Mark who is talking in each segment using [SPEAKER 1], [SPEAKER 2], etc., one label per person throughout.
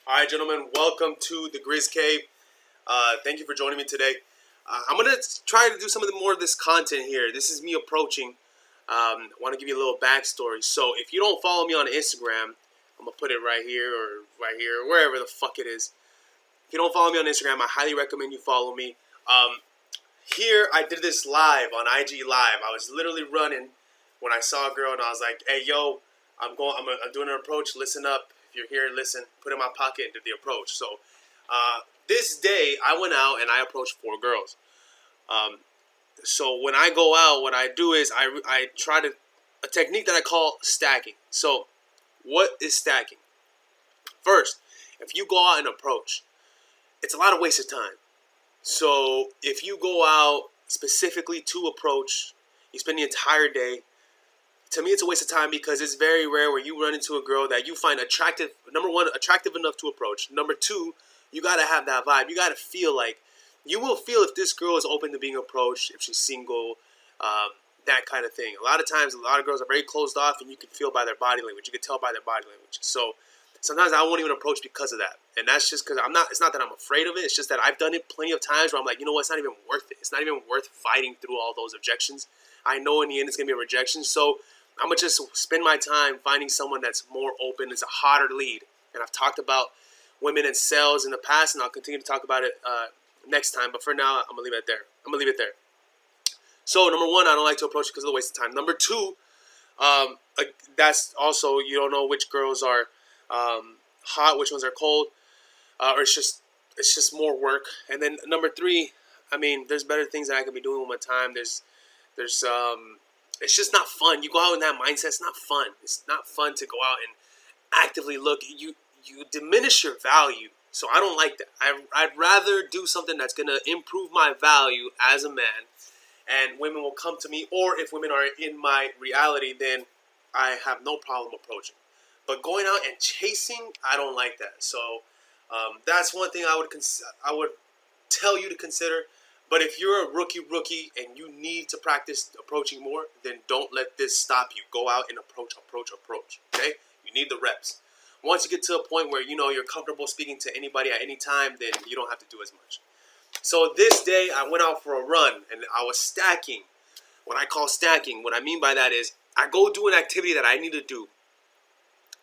[SPEAKER 1] All right, gentlemen, welcome to the Grizz Cave. Thank you for joining me today. I'm going to try to do some of the more of this content here. This is me approaching. I want to give you a little backstory. So if you don't follow me on Instagram, I'm going to put it right here or wherever the fuck it is. If you don't follow me on Instagram, I highly recommend you follow me. Here, I did this live on IG Live. I was literally running when I saw a girl and I was like, hey, yo, I'm doing an approach. Listen up. If you're here, listen. Put it in my pocket and did the approach. So this day, I went out and I approached 4 girls. So when I go out, what I do is I try a technique that I call stacking. So what is stacking? First, if you go out and approach, it's a lot of wasted time. So if you go out specifically to approach, you spend the entire day. To me, it's a waste of time because it's very rare where you run into a girl that you find attractive. Number one, attractive enough to approach. Number two, you gotta have that vibe. You gotta feel like you will feel if this girl is open to being approached, if she's single, that kind of thing. A lot of times, a lot of girls are very closed off, and you can feel by their body language. You can tell by their body language. So sometimes I won't even approach because of that, and that's just because I'm not. It's not that I'm afraid of it. It's just that I've done it plenty of times where I'm like, you know what? It's not even worth it. It's not even worth fighting through all those objections. I know in the end it's gonna be a rejection. So I'm going to just spend my time finding someone that's more open, is a hotter lead. And I've talked about women in sales in the past, and I'll continue to talk about it next time. But for now, I'm going to leave it there. So, number one, I don't like to approach because of the waste of time. Number two, that's also, you don't know which girls are hot, which ones are cold, or it's just more work. And then number three, I mean, there's better things that I could be doing with my time. It's just not fun. You go out in that mindset. It's not fun. It's not fun to go out and actively look. You diminish your value. So I don't like that. I'd rather do something that's going to improve my value as a man, and women will come to me. Or if women are in my reality, then I have no problem approaching. But going out and chasing, I don't like that. So that's one thing I would tell you to consider. But if you're a rookie and you need to practice approaching more, then don't let this stop you. Go out and approach, okay? You need the reps. Once you get to a point where you know you're comfortable speaking to anybody at any time, then you don't have to do as much. So this day, I went out for a run, and I was stacking. What I call stacking, what I mean by that is I go do an activity that I need to do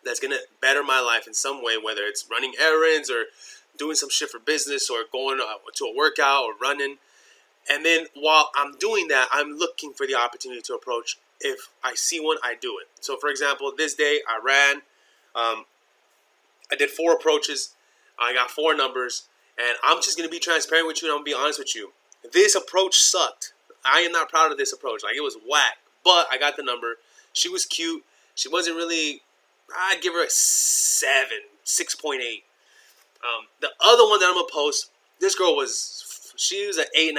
[SPEAKER 1] that's going to better my life in some way, whether it's running errands or doing some shit for business or going to a workout or running. And then while I'm doing that, I'm looking for the opportunity to approach. If I see one, I do it. So, for example, this day I ran. I did 4 approaches. I got 4 numbers. And I'm just going to be transparent with you and I'm going to be honest with you. This approach sucked. I am not proud of this approach. Like, it was whack. But I got the number. She was cute. She wasn't really... I'd give her a 7, 6.8. The other one that I'm going to post, this girl was... She was an 8.5,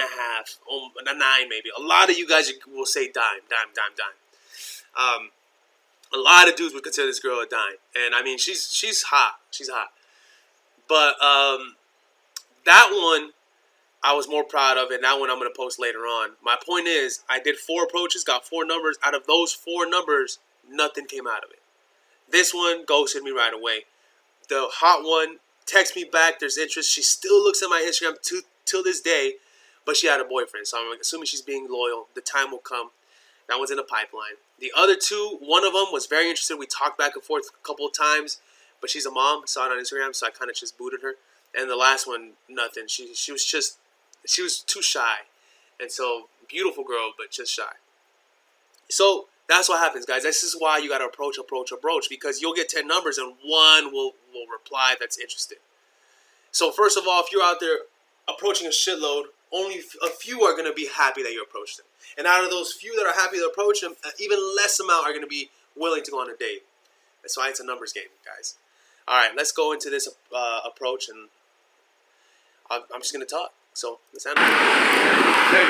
[SPEAKER 1] a 9 maybe. A lot of you guys will say dime. A lot of dudes would consider this girl a dime, and I mean she's hot. She's hot. But that one I was more proud of, and that one I'm gonna post later on. My point is, I did 4 approaches, got 4 numbers. Out of those 4 numbers, nothing came out of it. This one ghosted me right away. The hot one texted me back. There's interest. She still looks at my Instagram till this day, but she had a boyfriend, so I'm assuming she's being loyal. The time will come. That one's in the pipeline. The other 2, one of them was very interested. We talked back and forth a couple of times, but she's a mom. Saw it on Instagram, so I kind of just booted her. And the last one, nothing. She was too shy, and so beautiful girl, but just shy. So that's what happens, guys. This is why you got to approach, because you'll get 10 numbers and one will reply that's interested. So first of all, if you're out there approaching a shitload, only a few are going to be happy that you approached them. And out of those few that are happy to approach them, even less amount are going to be willing to go on a date. That's why it's a numbers game, guys. All right, let's go into this approach, and I'm just going to talk. So let's handle it. Hey,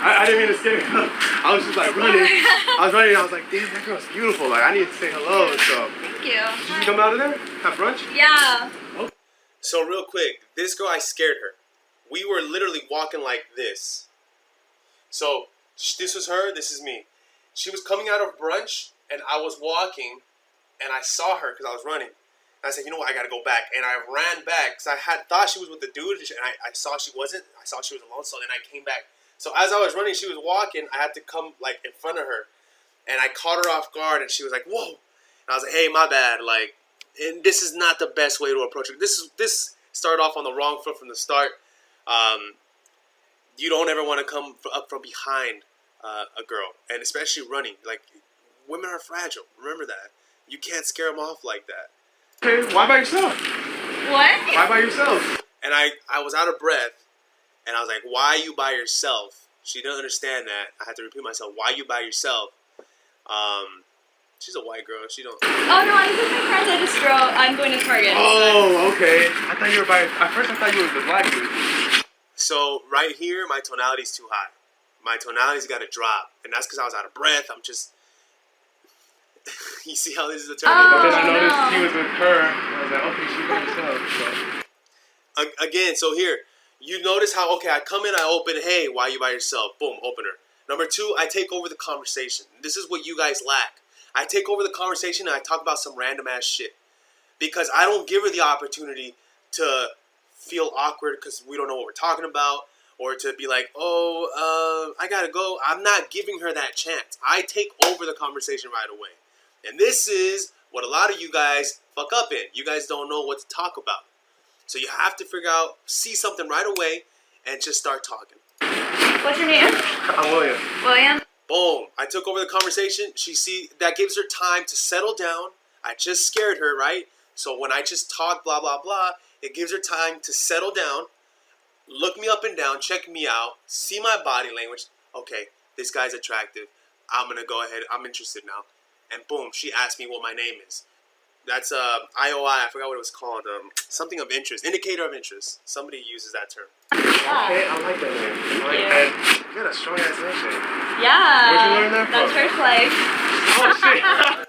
[SPEAKER 1] I didn't mean to scare you. I was just like running. I was like, damn, that girl's beautiful. Like, I need to say hello. So
[SPEAKER 2] thank you.
[SPEAKER 1] Did you come out of there? Have brunch?
[SPEAKER 2] Yeah.
[SPEAKER 1] Okay. So real quick, this girl, I scared her. We were literally walking like this. So this was her, this is me. She was coming out of brunch, and I was walking, and I saw her because I was running. I said, you know what, I gotta go back. And I ran back because I had thought she was with the dude, and I saw she wasn't. I saw she was alone, so then I came back. So as I was running, she was walking. I had to come like in front of her, and I caught her off guard, and she was like, "Whoa!" And I was like, "Hey, my bad." Like, and this is not the best way to approach it. This started off on the wrong foot from the start. You don't ever want to come up from behind a girl, and especially running. Like, women are fragile. Remember that. You can't scare them off like that.
[SPEAKER 2] Okay, why by yourself?
[SPEAKER 3] What?
[SPEAKER 2] Why by yourself?
[SPEAKER 1] And I was out of breath, and I was like, "Why you by yourself?" She didn't understand that. I had to repeat myself. Why you by yourself? She's a white girl. She don't.
[SPEAKER 3] Oh no, I'm with my friends. I just drove. I'm going to Target.
[SPEAKER 2] Oh, okay. I thought you were by. At first, I thought you were the black dude.
[SPEAKER 1] So right here, my tonality's too high. My tonality's got to drop, and that's because I was out of breath. I'm just. You see how this is a turn?
[SPEAKER 2] Because I noticed he was with her. I was like, okay, she's by herself. So.
[SPEAKER 1] Again, so here, you notice how, okay, I come in, I open, hey, why you by yourself? Boom, opener. Number two, I take over the conversation. This is what you guys lack. I take over the conversation and I talk about some random ass shit. Because I don't give her the opportunity to feel awkward because we don't know what we're talking about. Or to be like, oh, I gotta go. I'm not giving her that chance. I take over the conversation right away. And this is what a lot of you guys fuck up in. You guys don't know what to talk about. So you have to figure out, see something right away, and just start talking.
[SPEAKER 3] What's your name?
[SPEAKER 2] I'm William.
[SPEAKER 3] William.
[SPEAKER 1] Boom. I took over the conversation. That gives her time to settle down. I just scared her, right? So when I just talk, blah, blah, blah, it gives her time to settle down, look me up and down, check me out, see my body language. Okay, this guy's attractive. I'm going to go ahead. I'm interested now. And boom, she asked me what my name is. That's IOI. I forgot what it was called. Something of interest. Indicator of interest. Somebody uses that term.
[SPEAKER 3] Yeah.
[SPEAKER 2] Okay, I like that name. I like that. You got a strong ass handshake.
[SPEAKER 3] Yeah.
[SPEAKER 2] Where'd you learn that from?
[SPEAKER 3] That's church life.
[SPEAKER 2] Oh shit.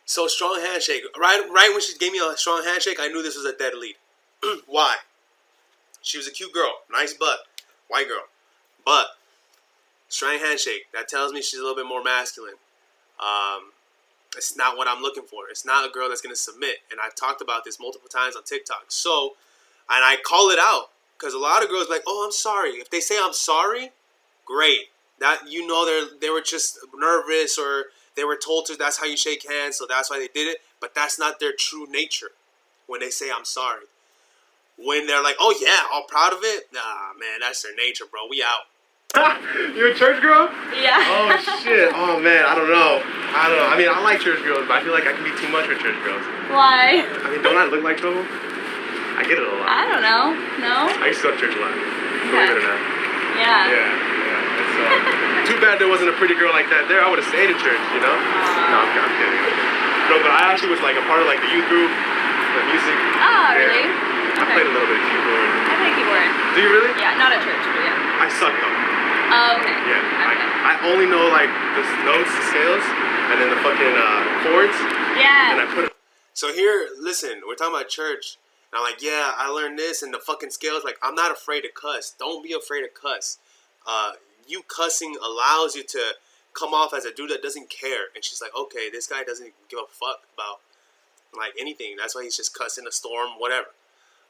[SPEAKER 1] So strong handshake. Right when she gave me a strong handshake, I knew this was a dead lead. Why? She was a cute girl. Nice butt. White girl. But strong handshake. That tells me she's a little bit more masculine. It's not what I'm looking for. It's not a girl that's going to submit. And I've talked about this multiple times on TikTok. So, and I call it out. Because a lot of girls are like, oh, I'm sorry. If they say I'm sorry, great. That, you know, they were just nervous or they were told to, that's how you shake hands. So that's why they did it. But that's not their true nature when they say I'm sorry. When they're like, oh, yeah, all proud of it. Nah, man, that's their nature, bro. We out.
[SPEAKER 2] You're a church girl?
[SPEAKER 3] Yeah.
[SPEAKER 2] Oh shit. Oh man, I don't know. I mean, I like church girls, but I feel like I can be too much for church girls.
[SPEAKER 3] Why?
[SPEAKER 2] I mean, don't I look like trouble? I get it a lot.
[SPEAKER 3] I don't know. No?
[SPEAKER 2] I used to go to church a lot. Believe it or not.
[SPEAKER 3] Yeah.
[SPEAKER 2] It's, too bad there wasn't a pretty girl like that there. I would have stayed in church, you know? No, I'm kidding. No, but I actually was like a part of like the youth group, the music.
[SPEAKER 3] Oh, really?
[SPEAKER 2] I
[SPEAKER 3] Okay.
[SPEAKER 2] played a little bit of keyboard.
[SPEAKER 3] I play keyboard.
[SPEAKER 2] Do you really?
[SPEAKER 3] Yeah, not at church, but yeah.
[SPEAKER 2] I suck though.
[SPEAKER 3] Oh, okay.
[SPEAKER 2] Yeah,
[SPEAKER 3] Okay.
[SPEAKER 2] I only know like the notes, the scales, and then the fucking chords. And I
[SPEAKER 3] Yeah.
[SPEAKER 2] put it.
[SPEAKER 1] So here, listen, we're talking about church. And I'm like, yeah, I learned this and the fucking scales. Like, I'm not afraid to cuss. Don't be afraid to cuss. You cussing allows you to come off as a dude that doesn't care. And she's like, okay, this guy doesn't give a fuck about like anything. That's why he's just cussing a storm, whatever.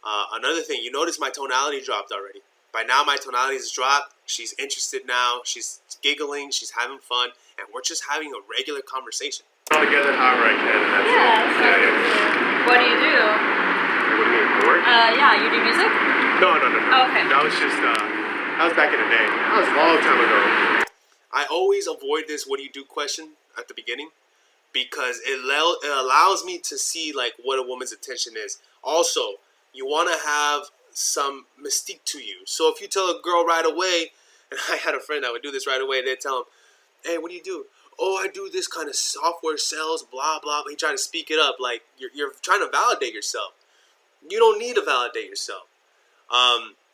[SPEAKER 1] Another thing, you notice my tonality dropped already. By now, my tonality has dropped. She's interested now. She's giggling. She's having fun. And we're just having a regular conversation.
[SPEAKER 2] All together however I can. And that's it.
[SPEAKER 3] Yeah.
[SPEAKER 2] Yeah.
[SPEAKER 3] What do you do?
[SPEAKER 2] What do you mean? Work?
[SPEAKER 3] Yeah, you do music?
[SPEAKER 2] No.
[SPEAKER 3] Oh, okay.
[SPEAKER 2] That was just, that was back in the day. That was a long time ago.
[SPEAKER 1] I always avoid this what do you do question at the beginning because it allows me to see like what a woman's attention is. Also, you want to have some mystique to you. So if you tell a girl right away, and I had a friend that would do this right away, they'd tell him, hey, what do you do? Oh, I do this kind of software sales, blah, blah. He tried to speak it up. Like, you're trying to validate yourself. You don't need to validate yourself.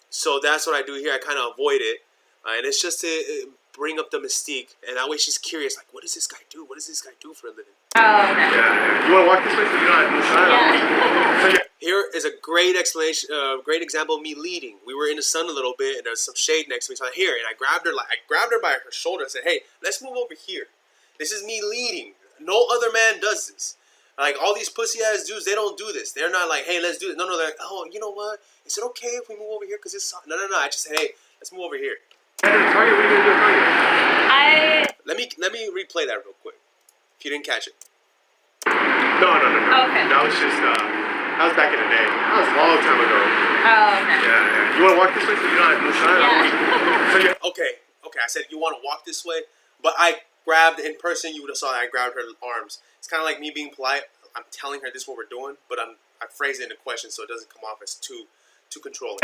[SPEAKER 1] So that's what I do here. I kind of avoid it. And it's just to bring up the mystique. And that way she's curious. Like, what does this guy do? What does this guy do for a living?
[SPEAKER 3] Oh, okay.
[SPEAKER 2] Yeah. You want to walk this way so you don't have to decide?
[SPEAKER 3] Yeah.
[SPEAKER 2] So yeah.
[SPEAKER 1] Here is a great explanation, great example of me leading. We were in the sun a little bit, and there's some shade next to me. So I'm here, and I grabbed her by her shoulder and said, "Hey, let's move over here. This is me leading. No other man does this. Like all these pussy ass dudes, they don't do this. They're not like, hey, let's do it. No, they're like, oh, you know what? Is it okay if we move over here? Because it's no. I just say, hey, let's move over here.
[SPEAKER 2] Target, what are you gonna do at Target?
[SPEAKER 1] Let me replay that real quick. If you didn't catch it.
[SPEAKER 2] No.
[SPEAKER 3] Okay.
[SPEAKER 2] That was just that was back in the day. That was a long time ago.
[SPEAKER 3] Oh, okay.
[SPEAKER 2] Yeah. You want to walk this way so you're not in the sun?
[SPEAKER 3] Yeah.
[SPEAKER 2] So you
[SPEAKER 1] Okay. I said you want to walk this way, but I grabbed in person. You would have saw that I grabbed her arms. It's kind of like me being polite. I'm telling her this is what we're doing, but I phrase it in a question so it doesn't come off as too controlling.